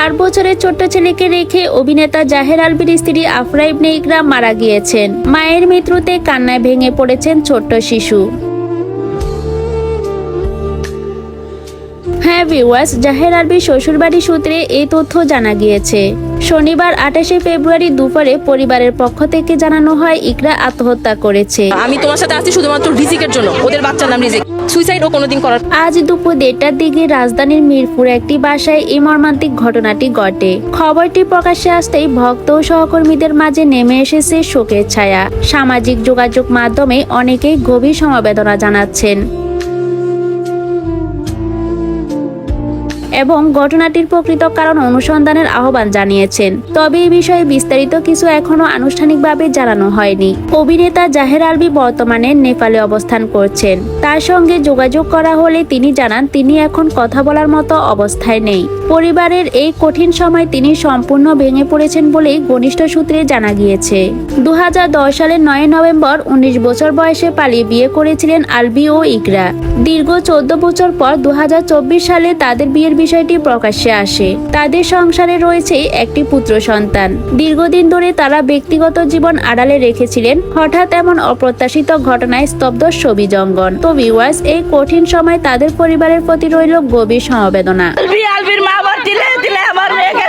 8 বছরের ছোট্ট ছেলেকে রেখে অভিনেতা জাহের আলভীর স্ত্রী আফরা ইবনে ইকরাম মারা গিয়েছেন। মায়ের মৃত্যুতে কান্নায় ভেঙে পড়েছেন ছোট্ট শিশু। হ্যাঁ ভিউয়ার্স, জাহের আলভীর শ্বশুরবাড়ি সূত্রে এই তথ্য জানা গিয়েছে। শনিবার 28 ফেব্রুয়ারি দুপুরে পরিবারের পক্ষ থেকে জানানো হয় ইকরা আত্মহত্যা করেছে। আমি তোমার সাথে আছি শুধুমাত্র রিজিকের জন্য, ওদের বাচ্চার নাম রিজিক। সুইসাইডও কোনোদিন করার। আজ দুপুর 1টার দিকে রাজধানীর মিরপুর একটি বাসায় এই মর্মান্তিক ঘটনাটি ঘটে। খবরটি প্রকাশ্যে আসতেই ভক্ত ও সহকর্মীদের মাঝে নেমে এসেছে শোকের ছায়া। সামাজিক যোগাযোগ মাধ্যমে অনেকেই গভীর সমবেদনা জানাচ্ছেন এবং ঘটনাটির প্রকৃত কারণ অনুসন্ধানের আহ্বান জানিয়েছেন। তবে এই বিষয়ে বিস্তারিত কিছু এখনো আনুষ্ঠানিকভাবে জানানো হয়নি। অভিনেতা জাহের আলভী বর্তমানে নেপালে অবস্থান করছেন। তার সঙ্গে যোগাযোগ করা হলে তিনি জানান তিনি এখন কথা বলার মতো অবস্থায় নেই। পরিবারের এই কঠিন সময় তিনি সম্পূর্ণ ভেঙে পড়েছেন বলেই ঘনিষ্ঠ সূত্রে জানা গিয়েছে। 2010 সালের 9 নভেম্বর 19 বছর বয়সে পালিয়ে বিয়ে করেছিলেন আলভী ও ইকরা। দীর্ঘ 14 বছর পর 2024 সালে তাদের বিয়ের বিষয়টি প্রকাশ্যে আসে। তাদের সংসারে রয়েছে একটি পুত্র সন্তান। দীর্ঘদিন ধরে তারা ব্যক্তিগত জীবন আড়ালে রেখেছিলেন। হঠাৎ এমন অপ্রত্যাশিত ঘটনায় স্তব্ধ ছবি জঙ্গন। তো ভিউয়ার্স, এই কঠিন সময় তাদের পরিবারের প্রতি রইল গভীর সমবেদনা। আলভীর মা আবার দিলে আমার মেয়েকে